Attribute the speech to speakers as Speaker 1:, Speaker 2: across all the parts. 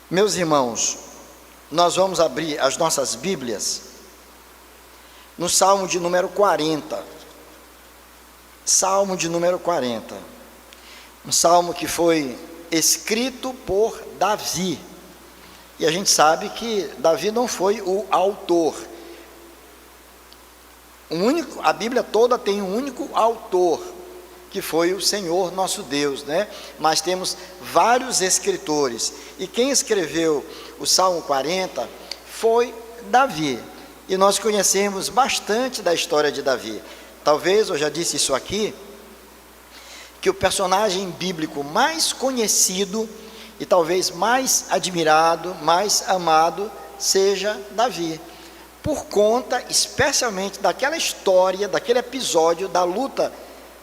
Speaker 1: Meus irmãos, nós vamos abrir as nossas Bíblias no Salmo de número 40. Salmo de número 40. Um salmo que foi escrito por Davi. E a gente sabe que Davi não foi o autor. A Bíblia toda tem um único autor, que foi o Senhor nosso Deus, né? Mas temos vários escritores. E quem escreveu o Salmo 40 foi Davi. E nós conhecemos bastante da história de Davi. Talvez, eu já disse isso aqui, que o personagem bíblico mais conhecido e talvez mais admirado, mais amado, seja Davi. Por conta, especialmente, daquela história, daquele episódio da luta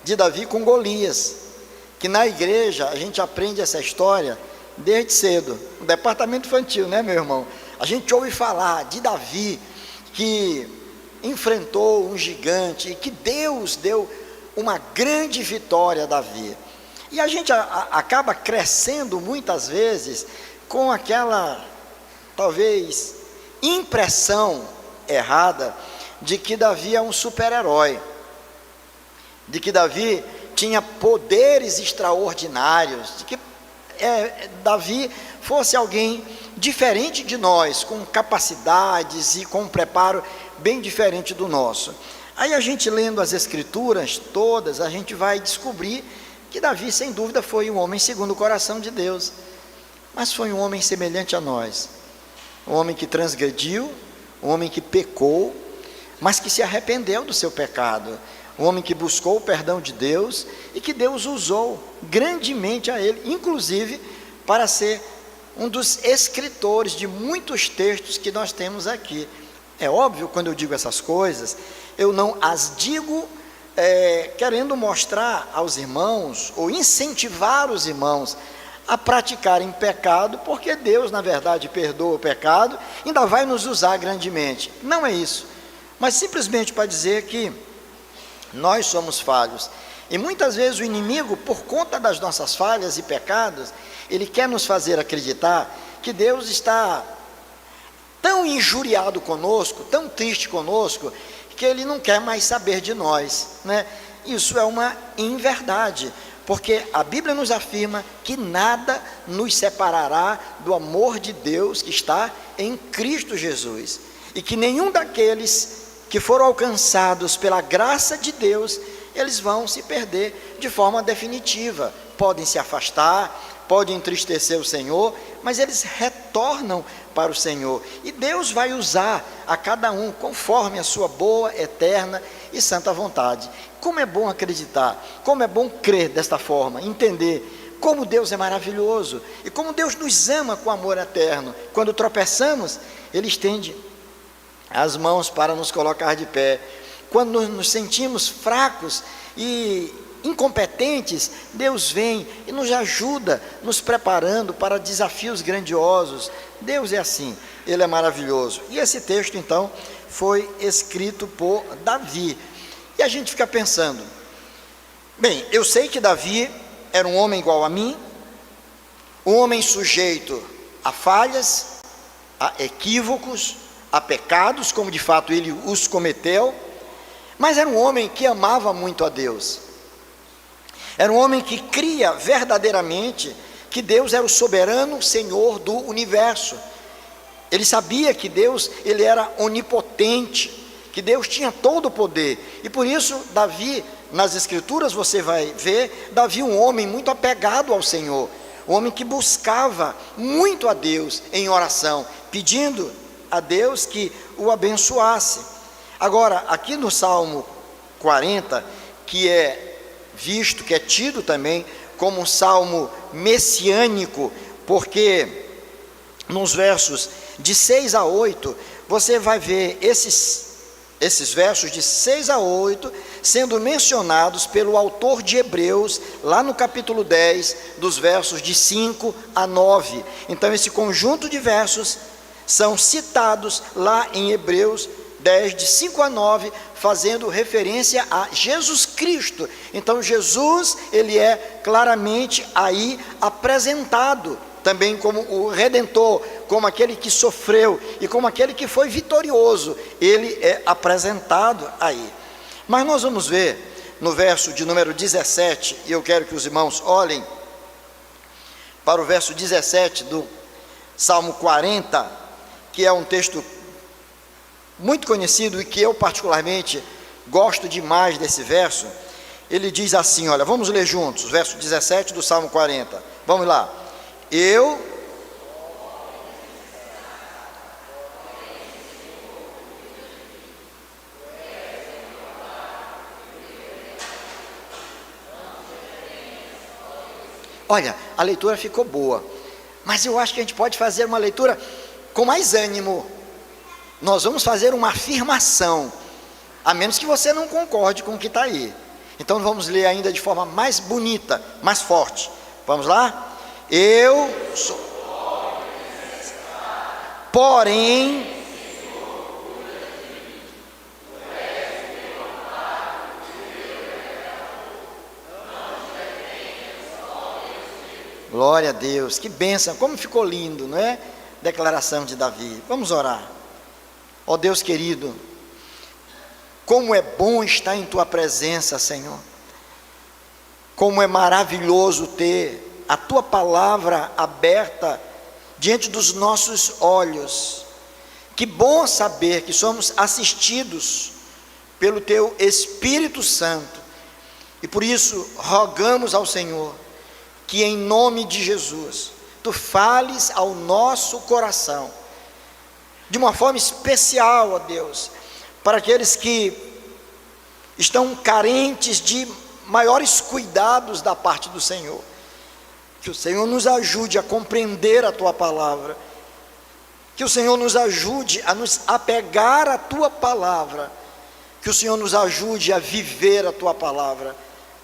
Speaker 1: de Davi com Golias, que na igreja a gente aprende essa história desde cedo, no departamento infantil, né, meu irmão? A gente ouve falar de Davi, que enfrentou um gigante, e que Deus deu uma grande vitória a Davi. E a gente acaba crescendo muitas vezes com aquela, talvez, impressão errada de que Davi é um super-herói, de que Davi tinha poderes extraordinários, de que Davi fosse alguém diferente de nós, com capacidades e com um preparo bem diferente do nosso. Aí a gente lendo as escrituras todas, a gente vai descobrir que Davi, sem dúvida, foi um homem segundo o coração de Deus, mas foi um homem semelhante a nós, um homem que transgrediu, um homem que pecou, mas que se arrependeu do seu pecado, um homem que buscou o perdão de Deus e que Deus usou grandemente a ele, inclusive para ser um dos escritores de muitos textos que nós temos aqui. É óbvio, quando eu digo essas coisas, eu não as digo querendo mostrar aos irmãos ou incentivar os irmãos a praticarem pecado, porque Deus, na verdade, perdoa o pecado, ainda vai nos usar grandemente. Não é isso, mas simplesmente para dizer que nós somos falhos, e muitas vezes o inimigo, por conta das nossas falhas e pecados, ele quer nos fazer acreditar que Deus está tão injuriado conosco, tão triste conosco, que ele não quer mais saber de nós, né? Isso é uma inverdade, porque a Bíblia nos afirma que nada nos separará do amor de Deus que está em Cristo Jesus, e que nenhum daqueles que foram alcançados pela graça de Deus, eles vão se perder de forma definitiva, podem se afastar, podem entristecer o Senhor, mas eles retornam para o Senhor, e Deus vai usar a cada um conforme a sua boa, eterna e santa vontade. Como é bom acreditar, como é bom crer desta forma, entender como Deus é maravilhoso, e como Deus nos ama com amor eterno. Quando tropeçamos, Ele estende as mãos para nos colocar de pé. Quando nos sentimos fracos e incompetentes, Deus vem e nos ajuda, nos preparando para desafios grandiosos. Deus é assim, Ele é maravilhoso. E esse texto, então, foi escrito por Davi. E a gente fica pensando, bem, eu sei que Davi era um homem igual a mim, um homem sujeito a falhas, a equívocos, a pecados, como de fato ele os cometeu, mas era um homem que amava muito a Deus. Era um homem que cria verdadeiramente que Deus era o soberano Senhor do universo. Ele sabia que Deus, Ele era onipotente, que Deus tinha todo o poder. E por isso, Davi, nas Escrituras você vai ver, Davi um homem muito apegado ao Senhor, um homem que buscava muito a Deus em oração, pedindo a Deus que o abençoasse. Agora, aqui no Salmo 40, que é visto, que é tido também como um salmo messiânico, porque nos versos de 6 a 8, você vai ver esses versos de 6 a 8 sendo mencionados pelo autor de Hebreus, lá no capítulo 10, dos versos de 5 a 9. Então esse conjunto de versos são citados lá em Hebreus 10, de 5 a 9, fazendo referência a Jesus Cristo. Então Jesus, ele é claramente aí apresentado também como o Redentor, como aquele que sofreu e como aquele que foi vitorioso. Ele é apresentado aí. Mas nós vamos ver no verso de número 17, e eu quero que os irmãos olhem para o verso 17 do Salmo 40, que é um texto muito conhecido e que eu particularmente gosto demais desse verso. Ele diz assim, olha, vamos ler juntos, verso 17 do Salmo 40, vamos lá. Olha, a leitura ficou boa, mas eu acho que a gente pode fazer uma leitura com mais ânimo. Nós vamos fazer uma afirmação, a menos que você não concorde com o que está aí. Então vamos ler ainda de forma mais bonita, mais forte. Vamos lá? Eu sou, porém, glória a Deus, que bênção, como ficou lindo, não é? Declaração de Davi. Vamos orar. Ó Deus querido, como é bom estar em Tua presença, Senhor. Como é maravilhoso ter a Tua palavra aberta diante dos nossos olhos. Que bom saber que somos assistidos pelo Teu Espírito Santo. E por isso rogamos ao Senhor que em nome de Jesus, Tu fales ao nosso coração, de uma forma especial, ó Deus, para aqueles que estão carentes de maiores cuidados da parte do Senhor. Que o Senhor nos ajude a compreender a Tua palavra, que o Senhor nos ajude a nos apegar à Tua palavra, que o Senhor nos ajude a viver a Tua palavra.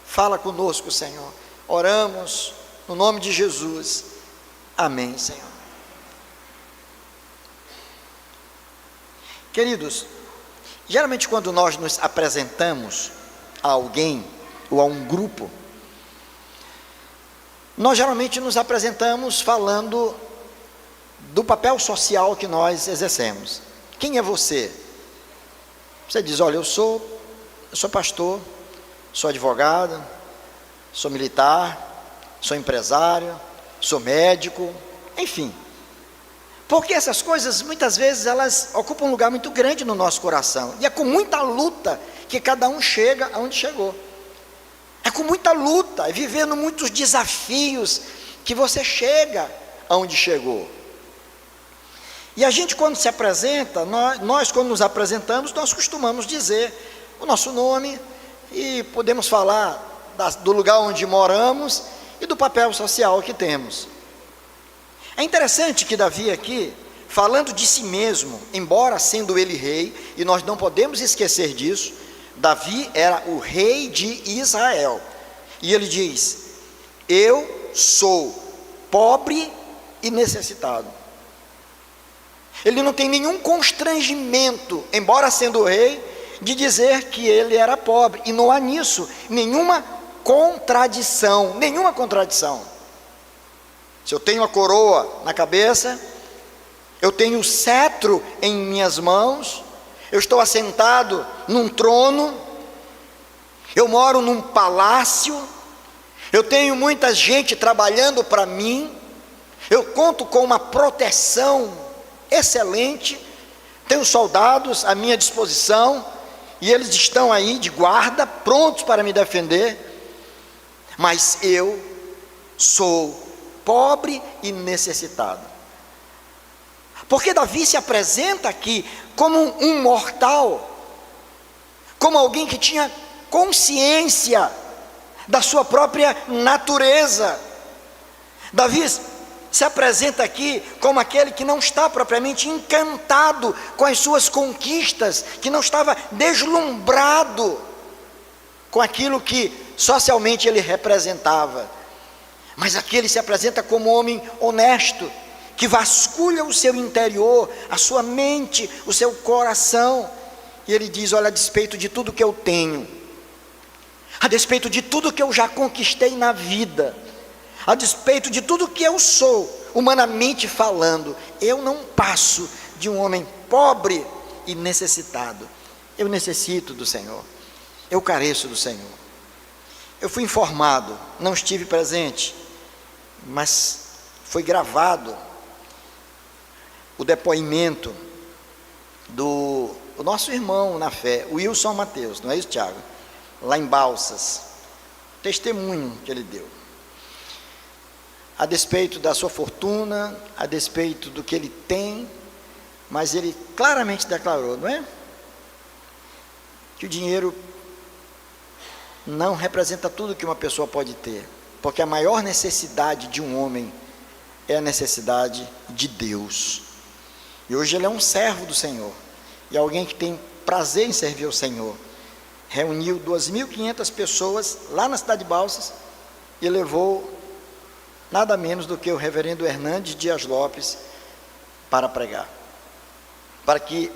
Speaker 1: Fala conosco, Senhor. Oramos no nome de Jesus. Amém, Senhor. Queridos, geralmente quando nós nos apresentamos a alguém ou a um grupo, nós geralmente nos apresentamos falando do papel social que nós exercemos. Quem é você? Você diz, olha, eu sou pastor, sou advogado, sou militar, sou empresário, sou médico, enfim. Porque essas coisas, muitas vezes, elas ocupam um lugar muito grande no nosso coração. E é com muita luta que cada um chega aonde chegou. É com muita luta, é vivendo muitos desafios que você chega aonde chegou. E a gente, quando se apresenta, nós quando nos apresentamos, nós costumamos dizer o nosso nome e podemos falar do lugar onde moramos e do papel social que temos. É interessante que Davi aqui, falando de si mesmo, embora sendo ele rei, e nós não podemos esquecer disso, Davi era o rei de Israel, e ele diz, eu sou pobre e necessitado. Ele não tem nenhum constrangimento, embora sendo rei, de dizer que ele era pobre, e não há nisso nenhuma contradição. Se eu tenho a coroa na cabeça, eu tenho o cetro em minhas mãos, eu estou assentado num trono, eu moro num palácio, eu tenho muita gente trabalhando para mim, eu conto com uma proteção excelente, tenho soldados à minha disposição, e eles estão aí de guarda, prontos para me defender, mas eu sou pobre e necessitado. Porque Davi se apresenta aqui como um mortal, como alguém que tinha consciência da sua própria natureza. Davi se apresenta aqui como aquele que não está propriamente encantado com as suas conquistas, que não estava deslumbrado com aquilo que socialmente ele representava. Mas aqui ele se apresenta como homem honesto, que vasculha o seu interior, a sua mente, o seu coração, e ele diz, olha, a despeito de tudo que eu tenho, a despeito de tudo que eu já conquistei na vida, a despeito de tudo que eu sou, humanamente falando, eu não passo de um homem pobre e necessitado. Eu necessito do Senhor, eu careço do Senhor. Eu fui informado, não estive presente, mas foi gravado o depoimento do nosso irmão na fé, Wilson Mateus, não é isso, Tiago? Lá em Balsas, testemunho que ele deu, a despeito da sua fortuna, a despeito do que ele tem, mas ele claramente declarou, não é? Que o dinheiro não representa tudo que uma pessoa pode ter, porque a maior necessidade de um homem é a necessidade de Deus. E hoje ele é um servo do Senhor, e alguém que tem prazer em servir ao Senhor. Reuniu 2.500 pessoas lá na cidade de Balsas e levou nada menos do que o reverendo Hernandes Dias Lopes para pregar, para que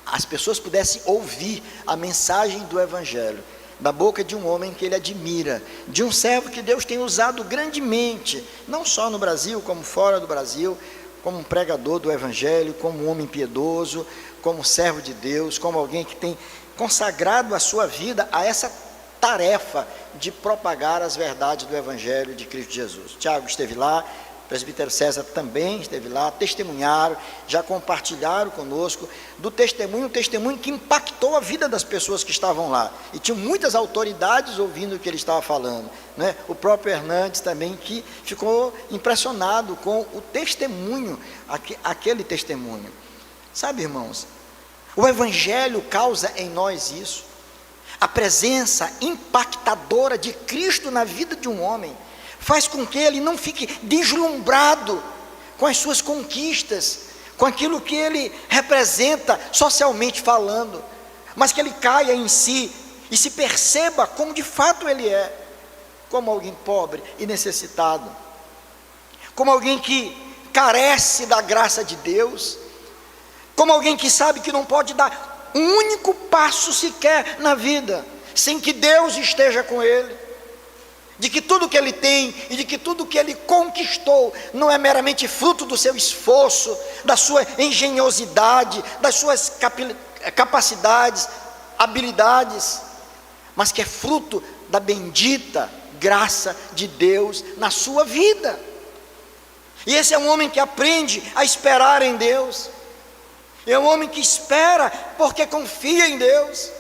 Speaker 1: as pessoas pudessem ouvir a mensagem do Evangelho da boca de um homem que ele admira, de um servo que Deus tem usado grandemente, não só no Brasil, como fora do Brasil, como um pregador do Evangelho, como um homem piedoso, como servo de Deus, como alguém que tem consagrado a sua vida a essa tarefa de propagar as verdades do Evangelho de Cristo Jesus. Tiago esteve lá, o presbítero César também esteve lá, testemunharam, já compartilharam conosco do testemunho, um testemunho que impactou a vida das pessoas que estavam lá, e tinham muitas autoridades ouvindo o que ele estava falando, né? O próprio Hernandes também, que ficou impressionado com o testemunho, aquele testemunho. Sabe, irmãos, o Evangelho causa em nós isso, a presença impactadora de Cristo na vida de um homem, faz com que ele não fique deslumbrado com as suas conquistas, com aquilo que ele representa socialmente falando, mas que ele caia em si e se perceba como de fato ele é, como alguém pobre e necessitado, como alguém que carece da graça de Deus, como alguém que sabe que não pode dar um único passo sequer na vida sem que Deus esteja com ele, de que tudo que ele tem e de que tudo que ele conquistou não é meramente fruto do seu esforço, da sua engenhosidade, das suas capacidades, habilidades, mas que é fruto da bendita graça de Deus na sua vida. E esse é um homem que aprende a esperar em Deus, é um homem que espera porque confia em Deus,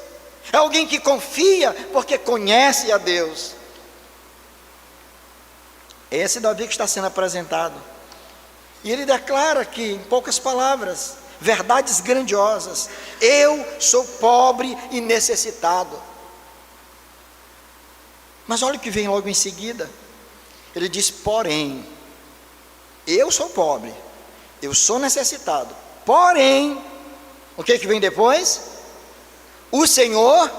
Speaker 1: é alguém que confia porque conhece a Deus. Esse Davi que está sendo apresentado, e ele declara aqui, em poucas palavras, verdades grandiosas: eu sou pobre e necessitado. Mas olha o que vem logo em seguida, ele diz: porém, eu sou pobre, eu sou necessitado, porém, o que vem depois? O Senhor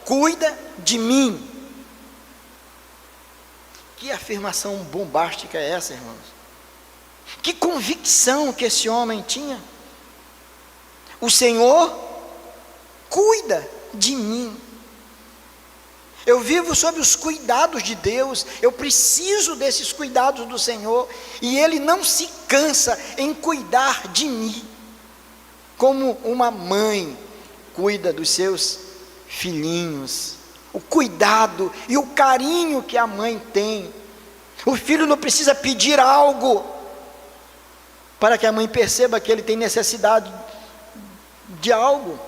Speaker 1: cuida de mim. Que afirmação bombástica é essa, irmãos? Que convicção que esse homem tinha. O Senhor cuida de mim. Eu vivo sob os cuidados de Deus, eu preciso desses cuidados do Senhor, e Ele não se cansa em cuidar de mim, como uma mãe cuida dos seus filhinhos. O cuidado e o carinho que a mãe tem. O filho não precisa pedir algo para que a mãe perceba que ele tem necessidade de algo.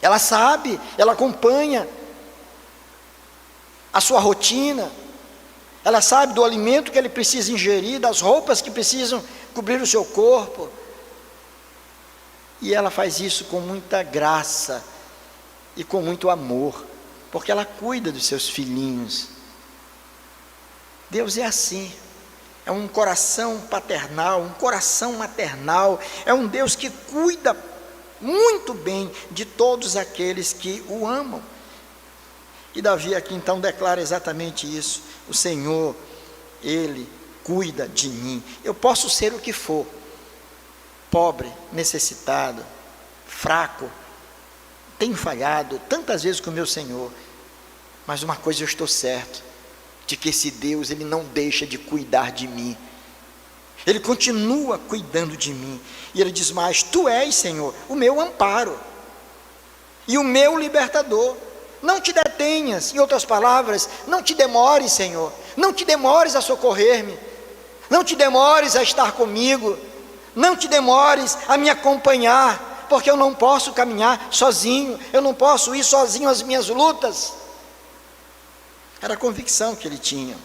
Speaker 1: Ela sabe, ela acompanha a sua rotina, ela sabe do alimento que ele precisa ingerir, das roupas que precisam cobrir o seu corpo, e ela faz isso com muita graça e com muito amor, porque ela cuida dos seus filhinhos. Deus é assim, é um coração paternal, um coração maternal, é um Deus que cuida muito bem de todos aqueles que o amam. E Davi aqui então declara exatamente isso: o Senhor, Ele cuida de mim. Eu posso ser o que for, pobre, necessitado, fraco, tenho falhado tantas vezes com o meu Senhor, mas uma coisa eu estou certo, de que esse Deus, Ele não deixa de cuidar de mim, Ele continua cuidando de mim. E ele diz mais: tu és, Senhor, o meu amparo e o meu libertador. Não te detenhas, em outras palavras, não te demores, Senhor, não te demores a socorrer-me, não te demores a estar comigo, não te demores a me acompanhar, porque eu não posso caminhar sozinho, eu não posso ir sozinho às minhas lutas. Era a convicção que ele tinha.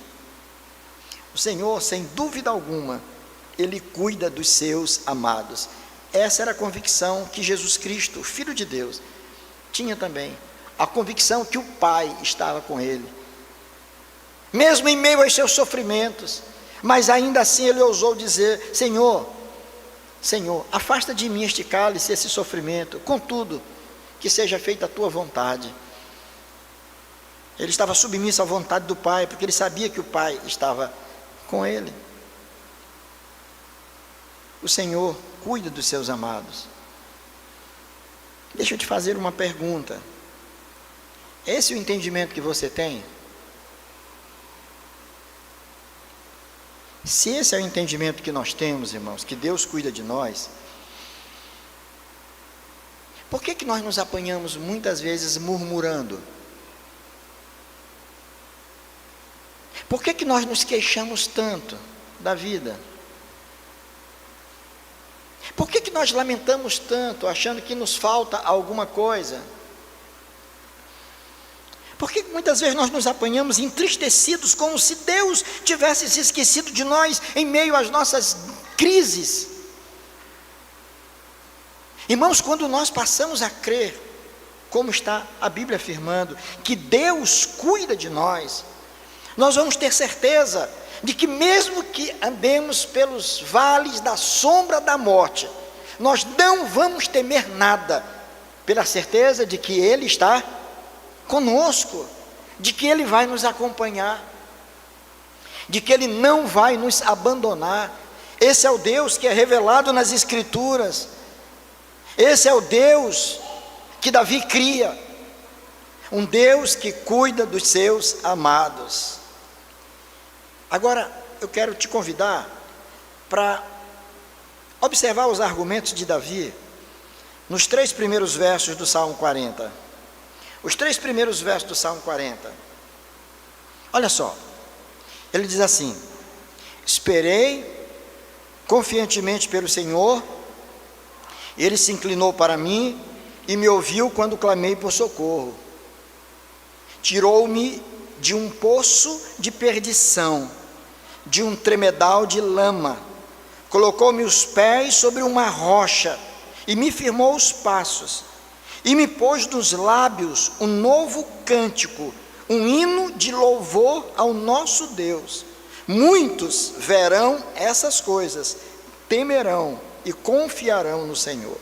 Speaker 1: O Senhor, sem dúvida alguma, Ele cuida dos seus amados. Essa era a convicção que Jesus Cristo, o Filho de Deus, tinha também. A convicção que o Pai estava com ele, mesmo em meio aos seus sofrimentos, mas ainda assim ele ousou dizer: Senhor, Senhor, afasta de mim este cálice, esse sofrimento, contudo, que seja feita a tua vontade. Ele estava submisso à vontade do Pai, porque ele sabia que o Pai estava com ele. O Senhor cuida dos seus amados. Deixa eu te fazer uma pergunta. Esse é o entendimento que você tem? Se esse é o entendimento que nós temos, irmãos, que Deus cuida de nós, por que nós nos apanhamos muitas vezes murmurando? Por que nós nos queixamos tanto da vida? Por que nós lamentamos tanto, achando que nos falta alguma coisa? Por que muitas vezes nós nos apanhamos entristecidos, como se Deus tivesse se esquecido de nós em meio às nossas crises? Irmãos, quando nós passamos a crer, como está a Bíblia afirmando, que Deus cuida de nós, nós vamos ter certeza de que mesmo que andemos pelos vales da sombra da morte, nós não vamos temer nada, pela certeza de que Ele está conosco, de que Ele vai nos acompanhar, de que Ele não vai nos abandonar. Esse é o Deus que é revelado nas Escrituras, esse é o Deus que Davi cria, um Deus que cuida dos seus amados. Agora, eu quero te convidar para observar os argumentos de Davi nos 3 primeiros versos do Salmo 40. Os 3 primeiros versos do Salmo 40. Olha só, ele diz assim: esperei confiantemente pelo Senhor, Ele se inclinou para mim e me ouviu quando clamei por socorro. Tirou-me de um poço de perdição, de um tremedal de lama, colocou-me os pés sobre uma rocha e me firmou os passos, e me pôs nos lábios um novo cântico, um hino de louvor ao nosso Deus. Muitos verão essas coisas, temerão e confiarão no Senhor.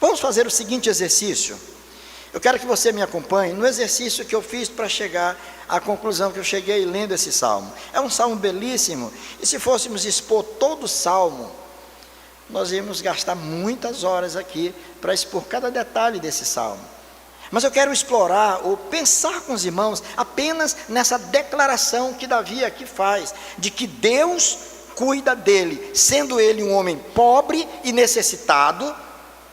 Speaker 1: Vamos fazer o seguinte exercício. Eu quero que você me acompanhe no exercício que eu fiz para chegar à conclusão que eu cheguei lendo esse salmo. É um salmo belíssimo, e se fôssemos expor todo o salmo, nós íamos gastar muitas horas aqui para expor cada detalhe desse salmo. Mas eu quero explorar ou pensar com os irmãos apenas nessa declaração que Davi aqui faz, de que Deus cuida dele, sendo ele um homem pobre e necessitado,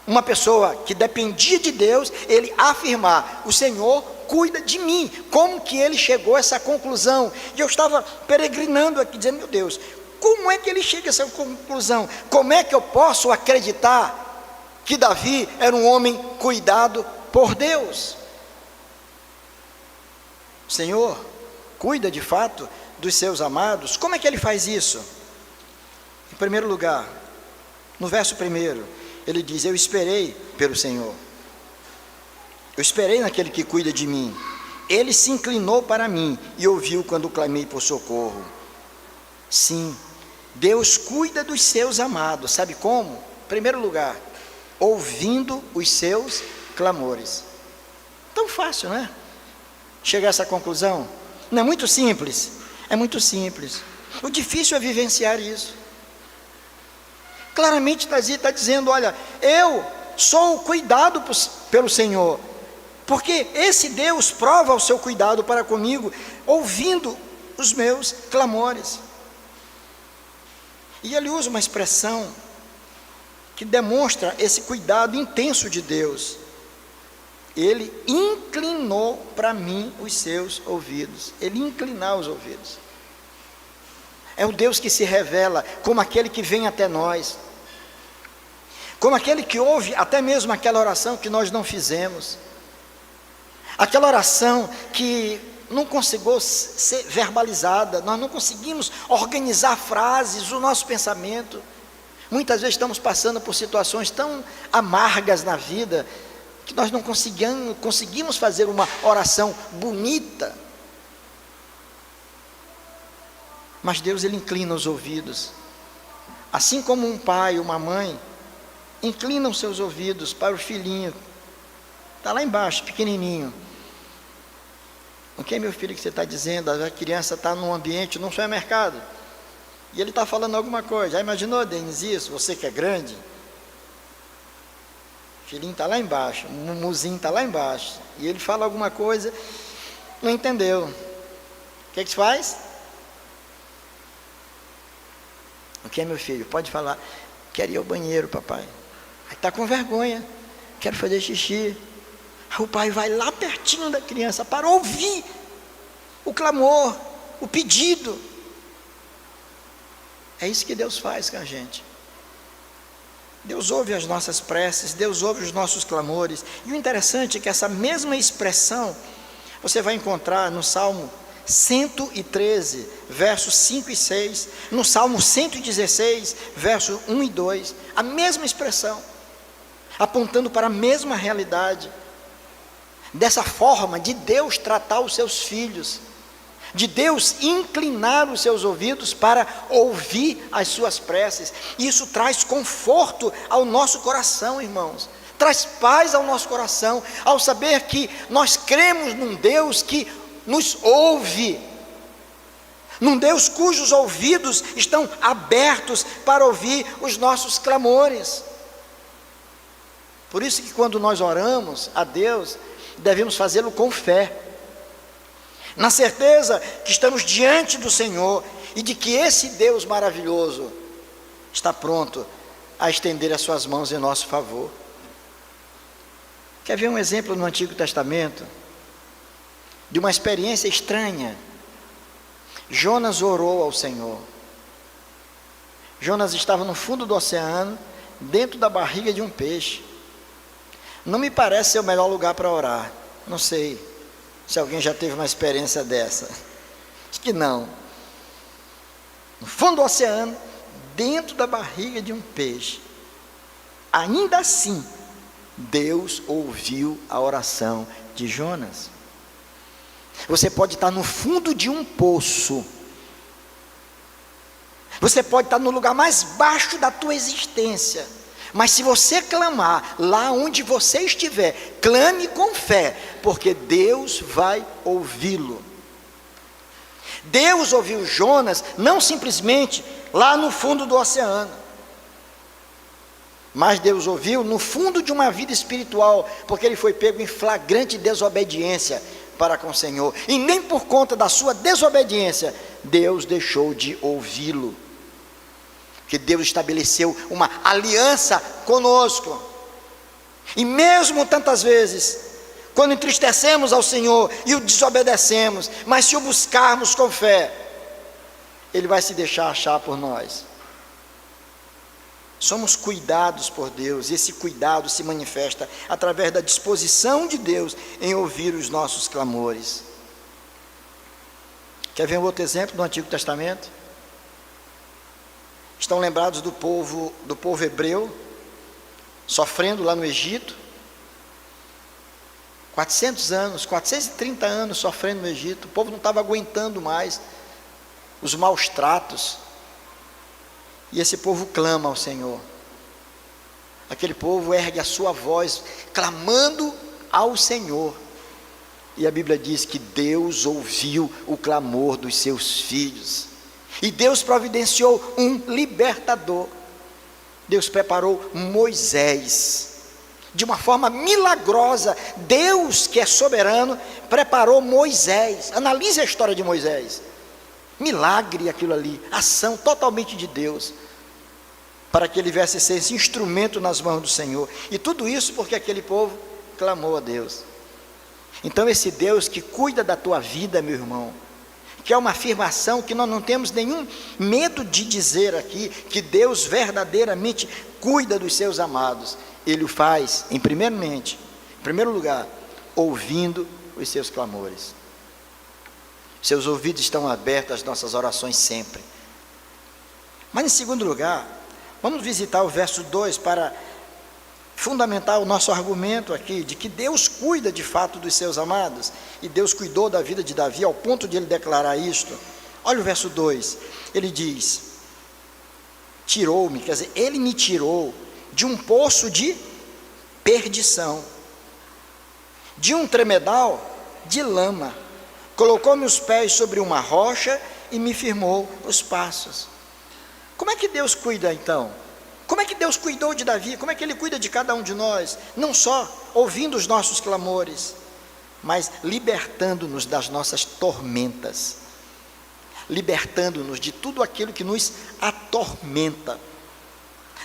Speaker 1: uma pessoa que dependia de Deus, ele afirmar: o Senhor cuida de mim. Como que ele chegou a essa conclusão? E eu estava peregrinando aqui, dizendo: meu Deus, como é que ele chega a essa conclusão? Como é que eu posso acreditar que Davi era um homem cuidado por Deus? O Senhor cuida de fato dos seus amados. Como é que ele faz isso? Em primeiro lugar, no verso 1, ele diz: eu esperei pelo Senhor, eu esperei naquele que cuida de mim, Ele se inclinou para mim e ouviu quando clamei por socorro. Sim, Deus cuida dos seus amados. Sabe como? Em primeiro lugar, ouvindo os seus clamores. Tão fácil, não é? Chegar a essa conclusão. Não é muito simples? É muito simples. O difícil é vivenciar isso. Claramente está dizendo: olha, eu sou cuidado pelo Senhor, porque esse Deus prova o seu cuidado para comigo, ouvindo os meus clamores. E ele usa uma expressão que demonstra esse cuidado intenso de Deus. Ele inclinou para mim os seus ouvidos. Ele inclinar os ouvidos. É o Deus que se revela como aquele que vem até nós, como aquele que ouve até mesmo aquela oração que nós não fizemos, aquela oração que não conseguiu ser verbalizada, nós não conseguimos organizar frases, o nosso pensamento. Muitas vezes estamos passando por situações tão amargas na vida, que nós não conseguimos fazer uma oração bonita. Mas Deus, Ele inclina os ouvidos, assim como um pai, uma mãe, inclinam seus ouvidos para o filhinho, está lá embaixo, pequenininho. O que é, meu filho, que você está dizendo? A criança está num ambiente, num supermercado, e ele está falando alguma coisa. Já imaginou, Denis, isso? Você que é grande, o filhinho está lá embaixo, o mumuzinho está lá embaixo, e ele fala alguma coisa, não entendeu. O que se faz? O que é, meu filho? Pode falar. Quero ir ao banheiro, papai. Aí está com vergonha. Quero fazer xixi. Aí o pai vai lá pertinho da criança para ouvir o clamor, o pedido. É isso que Deus faz com a gente. Deus ouve as nossas preces, Deus ouve os nossos clamores. E o interessante é que essa mesma expressão você vai encontrar no Salmo 113, versos 5 e 6, no Salmo 116, versos 1 e 2, a mesma expressão, apontando para a mesma realidade, dessa forma de Deus tratar os seus filhos, de Deus inclinar os seus ouvidos para ouvir as suas preces. Isso traz conforto ao nosso coração, irmãos, traz paz ao nosso coração, ao saber que nós cremos num Deus que nos ouve, num Deus cujos ouvidos estão abertos para ouvir os nossos clamores. Por isso que quando nós oramos a Deus, devemos fazê-lo com fé, na certeza que estamos diante do Senhor e de que esse Deus maravilhoso está pronto a estender as suas mãos em nosso favor. Quer ver um exemplo no Antigo Testamento de uma experiência estranha? Jonas orou ao Senhor. Jonas estava no fundo do oceano, dentro da barriga de um peixe. Não me parece ser o melhor lugar para orar. Não sei se alguém já teve uma experiência dessa. Acho que não. No fundo do oceano, dentro da barriga de um peixe. Ainda assim, Deus ouviu a oração de Jonas. Você pode estar no fundo de um poço, você pode estar no lugar mais baixo da tua existência, mas se você clamar lá onde você estiver, clame com fé, porque Deus vai ouvi-lo. Deus ouviu Jonas não simplesmente lá no fundo do oceano, mas Deus ouviu no fundo de uma vida espiritual, porque ele foi pego em flagrante desobediência para com o Senhor, e nem por conta da sua desobediência Deus deixou de ouvi-lo, que Deus estabeleceu uma aliança conosco. E mesmo tantas vezes, quando entristecemos ao Senhor e o desobedecemos, mas se o buscarmos com fé, Ele vai se deixar achar por nós. Somos cuidados por Deus, e esse cuidado se manifesta através da disposição de Deus em ouvir os nossos clamores. Quer ver um outro exemplo do Antigo Testamento? Estão lembrados do povo hebreu, sofrendo lá no Egito, 430 anos sofrendo no Egito. O povo não estava aguentando mais os maus tratos, e esse povo clama ao Senhor. Aquele povo ergue a sua voz, clamando ao Senhor, e a Bíblia diz que Deus ouviu o clamor dos seus filhos, e Deus providenciou um libertador. Deus preparou Moisés, de uma forma milagrosa. Deus, que é soberano, preparou Moisés. Analise a história de Moisés. Milagre aquilo ali, ação totalmente de Deus. para que ele viesse ser esse instrumento nas mãos do Senhor. E tudo isso porque aquele povo clamou a Deus. Então esse Deus que cuida da tua vida, meu irmão, que é uma afirmação que nós não temos nenhum medo de dizer aqui, que Deus verdadeiramente cuida dos seus amados. Ele o faz, em primeiro lugar, ouvindo os seus clamores. Seus ouvidos estão abertos às nossas orações sempre. Mas em segundo lugar, vamos visitar o verso 2 para fundamentar o nosso argumento aqui, de que Deus cuida de fato dos seus amados, e Deus cuidou da vida de Davi ao ponto de ele declarar isto. Olha o verso 2, ele diz, tirou-me, quer dizer, ele me tirou de um poço de perdição, de um tremedal de lama, colocou-me os pés sobre uma rocha e me firmou os passos. Como é que Deus cuida então? Como é que Deus cuidou de Davi? Como é que Ele cuida de cada um de nós? Não só ouvindo os nossos clamores, mas libertando-nos das nossas tormentas, libertando-nos de tudo aquilo que nos atormenta,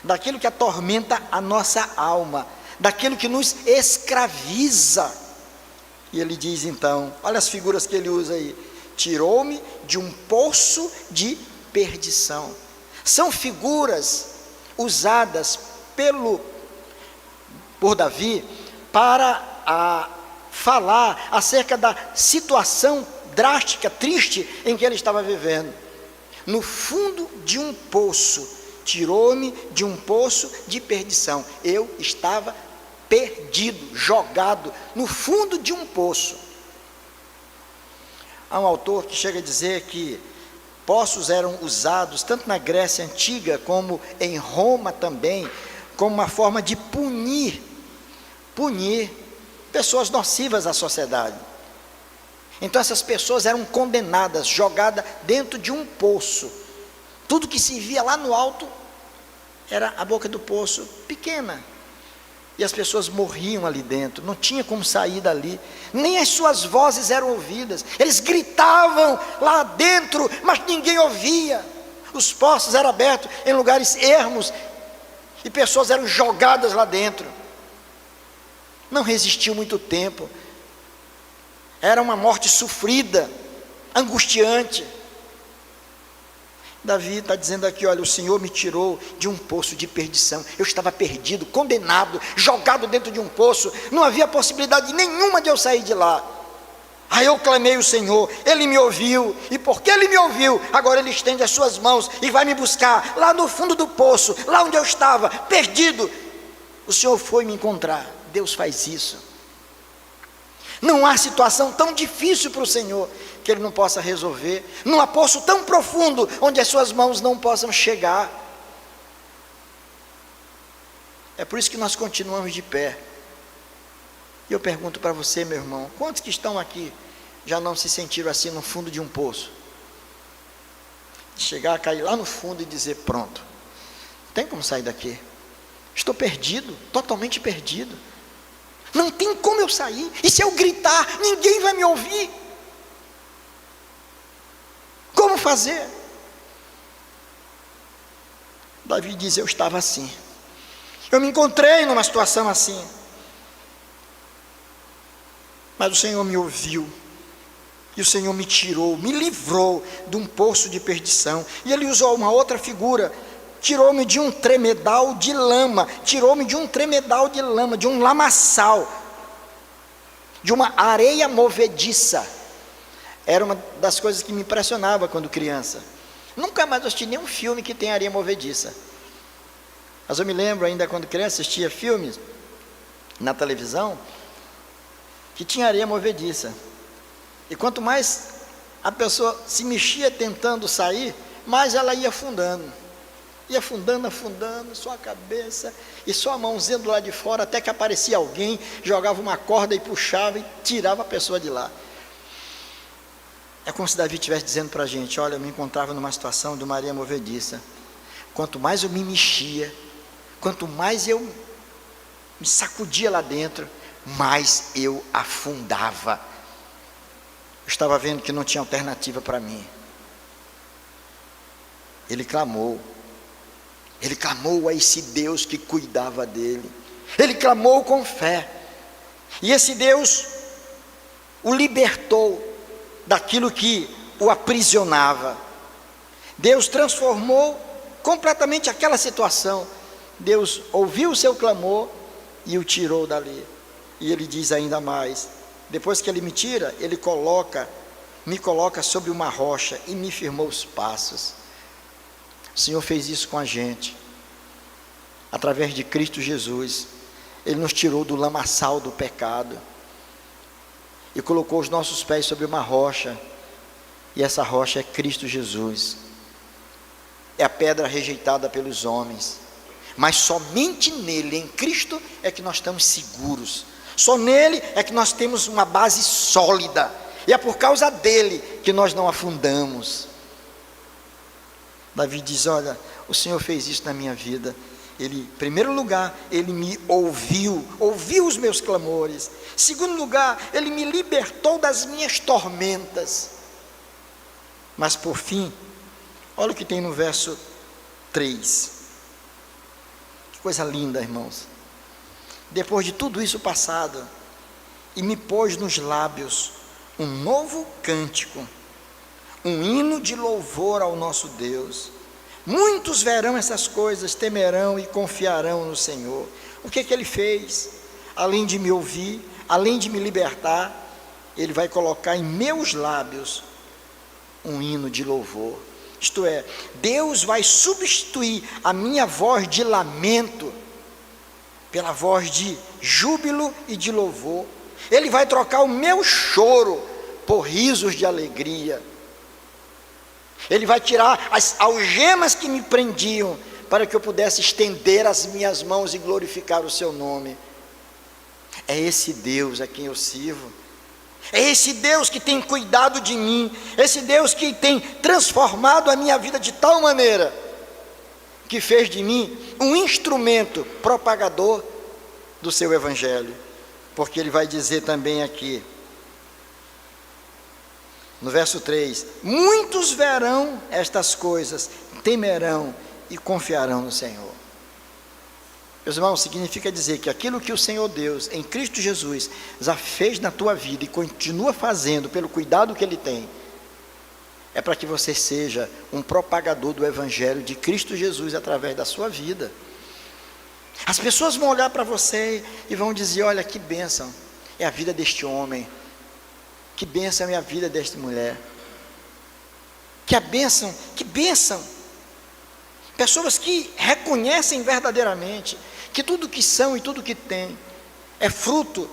Speaker 1: daquilo que atormenta a nossa alma, daquilo que nos escraviza. E ele diz então, olha as figuras que ele usa aí, tirou-me de um poço de perdição. São figuras usadas por Davi para falar acerca da situação drástica, triste em que ele estava vivendo. No fundo de um poço, tirou-me de um poço de perdição. Eu estava perdido, jogado no fundo de um poço. Há um autor que chega a dizer que poços eram usados tanto na Grécia Antiga como em Roma também, como uma forma de punir pessoas nocivas à sociedade. Então essas pessoas eram condenadas, jogadas dentro de um poço. Tudo que se via lá no alto era a boca do poço pequena. E as pessoas morriam ali dentro, não tinha como sair dali, nem as suas vozes eram ouvidas. Eles gritavam lá dentro, mas ninguém ouvia. Os poços eram abertos em lugares ermos, e pessoas eram jogadas lá dentro. Não resistiu muito tempo. Era uma morte sofrida, angustiante. Davi está dizendo aqui, olha, o Senhor me tirou de um poço de perdição. Eu estava perdido, condenado, jogado dentro de um poço. Não havia possibilidade nenhuma de eu sair de lá. Aí eu clamei o Senhor, Ele me ouviu. E porque Ele me ouviu, agora Ele estende as suas mãos e vai me buscar lá no fundo do poço, lá onde eu estava, perdido. O Senhor foi me encontrar. Deus faz isso. Não há situação tão difícil para o Senhor que Ele não possa resolver. Não há poço tão profundo onde as suas mãos não possam chegar. É por isso que nós continuamos de pé. E eu pergunto para você, meu irmão, quantos que estão aqui já não se sentiram assim no fundo de um poço? Chegar a cair lá no fundo e dizer, pronto, não tem como sair daqui. Estou perdido, totalmente perdido. Não tem como eu sair. E se eu gritar, ninguém vai me ouvir. Como fazer? Davi diz, eu estava assim. Eu me encontrei numa situação assim. Mas o Senhor me ouviu. E o Senhor me tirou, me livrou de um poço de perdição. E Ele usou uma outra figura. Tirou-me de um tremedal de lama. Tirou-me de um tremedal de lama, de um lamaçal, de uma areia movediça. Era uma das coisas que me impressionava quando criança. Nunca mais assisti nenhum filme que tem areia movediça. Mas eu me lembro ainda quando criança, assistia filmes na televisão que tinha areia movediça. E quanto mais a pessoa se mexia tentando sair, mais ela ia afundando. Ia afundando, afundando, só a cabeça e só a mãozinha do lado de fora, até que aparecia alguém, jogava uma corda e puxava e tirava a pessoa de lá. É como se Davi estivesse dizendo para a gente, olha, eu me encontrava numa situação de uma areia movediça. Quanto mais eu me mexia, quanto mais eu me sacudia lá dentro, mais eu afundava. Eu estava vendo que não tinha alternativa para mim. Ele clamou. Ele clamou a esse Deus que cuidava dele. Ele clamou com fé. E esse Deus o libertou daquilo que o aprisionava. Deus transformou completamente aquela situação. Deus ouviu o seu clamor e o tirou dali. E ele diz ainda mais: depois que ele me tira, ele me coloca sobre uma rocha e me firmou os passos. O Senhor fez isso com a gente, através de Cristo Jesus. Ele nos tirou do lamaçal do pecado e colocou os nossos pés sobre uma rocha, e essa rocha é Cristo Jesus. É a pedra rejeitada pelos homens, mas somente nele, em Cristo, é que nós estamos seguros. Só nele é que nós temos uma base sólida, e é por causa dele que nós não afundamos. Davi diz: olha, o Senhor fez isso na minha vida. Ele, em primeiro lugar, ele me ouviu os meus clamores. Em segundo lugar, ele me libertou das minhas tormentas. Mas por fim, olha o que tem no verso 3. Que coisa linda, irmãos. Depois de tudo isso passado, e me pôs nos lábios um novo cântico, um hino de louvor ao nosso Deus. Muitos verão essas coisas, temerão e confiarão no Senhor. O que ele fez? Além de me ouvir, além de me libertar, ele vai colocar em meus lábios um hino de louvor. Isto é, Deus vai substituir a minha voz de lamento pela voz de júbilo e de louvor. Ele vai trocar o meu choro por risos de alegria. Ele vai tirar as algemas que me prendiam, para que eu pudesse estender as minhas mãos e glorificar o seu nome. É esse Deus a quem eu sirvo. É esse Deus que tem cuidado de mim. Esse Deus que tem transformado a minha vida de tal maneira, que fez de mim um instrumento propagador do seu evangelho. Porque ele vai dizer também aqui, no verso 3: muitos verão estas coisas, temerão e confiarão no Senhor. Meus irmãos, significa dizer que aquilo que o Senhor Deus, em Cristo Jesus, já fez na tua vida e continua fazendo pelo cuidado que Ele tem, é para que você seja um propagador do Evangelho de Cristo Jesus através da sua vida. As pessoas vão olhar para você e vão dizer: olha, que bênção é a vida deste homem, que bênção é a vida desta mulher, que bênção. Pessoas que reconhecem verdadeiramente que tudo que são e tudo que têm é fruto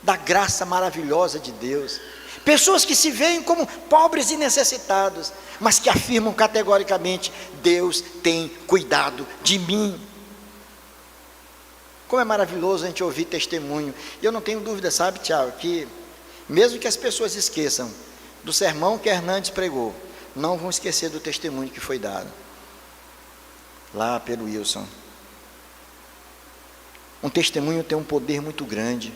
Speaker 1: da graça maravilhosa de Deus. Pessoas que se veem como pobres e necessitados, mas que afirmam categoricamente: Deus tem cuidado de mim. Como é maravilhoso a gente ouvir testemunho. E eu não tenho dúvida, sabe, Tiago, que mesmo que as pessoas esqueçam do sermão que Hernandes pregou, não vão esquecer do testemunho que foi dado lá pelo Wilson. Um testemunho tem um poder muito grande,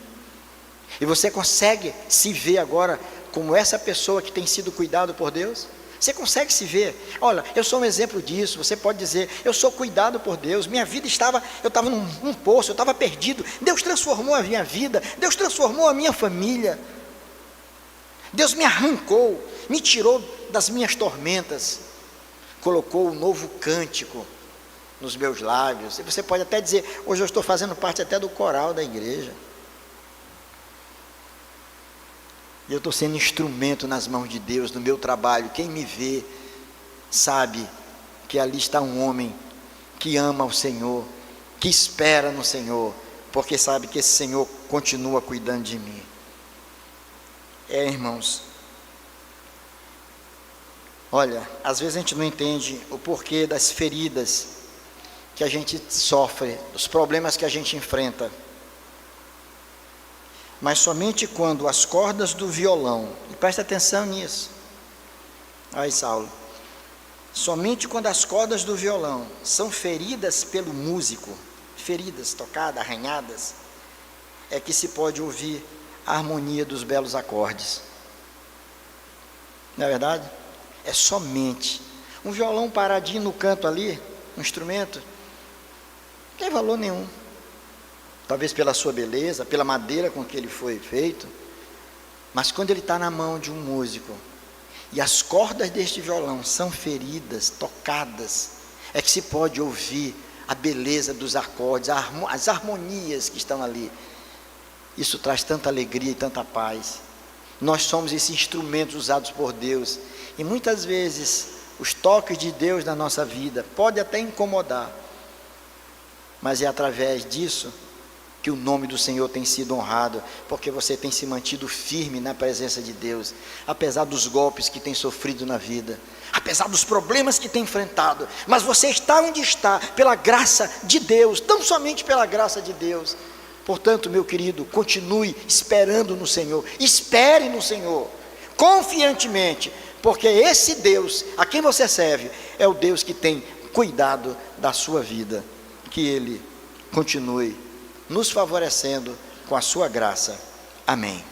Speaker 1: e você consegue se ver agora como essa pessoa que tem sido cuidado por Deus? Você consegue se ver? Olha, eu sou um exemplo disso. Você pode dizer: eu sou cuidado por Deus. Minha vida eu estava num poço, eu estava perdido. Deus transformou a minha vida, Deus transformou a minha família. Deus me arrancou, me tirou das minhas tormentas, colocou um novo cântico nos meus lábios. E você pode até dizer: hoje eu estou fazendo parte até do coral da igreja, e eu estou sendo instrumento nas mãos de Deus no meu trabalho. Quem me vê sabe que ali está um homem que ama o Senhor, que espera no Senhor, porque sabe que esse Senhor continua cuidando de mim. Irmãos, olha, às vezes a gente não entende o porquê das feridas que a gente sofre, dos problemas que a gente enfrenta, mas somente quando as cordas do violão, e presta atenção nisso, aí Saulo, somente quando as cordas do violão são feridas pelo músico, feridas, tocadas, arranhadas, é que se pode ouvir a harmonia dos belos acordes. Não é verdade? É somente um violão paradinho no canto ali, um instrumento, não tem valor nenhum. Talvez pela sua beleza, pela madeira com que ele foi feito, mas quando ele está na mão de um músico, e as cordas deste violão são feridas, tocadas, é que se pode ouvir a beleza dos acordes, as harmonias que estão ali. Isso traz tanta alegria e tanta paz. Nós somos esses instrumentos usados por Deus, e muitas vezes os toques de Deus na nossa vida pode até incomodar, mas é através disso que o nome do Senhor tem sido honrado, porque você tem se mantido firme na presença de Deus, apesar dos golpes que tem sofrido na vida, apesar dos problemas que tem enfrentado, mas você está onde está, pela graça de Deus, tão somente pela graça de Deus. Portanto, meu querido, continue esperando no Senhor, espere no Senhor, confiantemente, porque esse Deus a quem você serve, é o Deus que tem cuidado da sua vida. Que Ele continue nos favorecendo com a sua graça. Amém.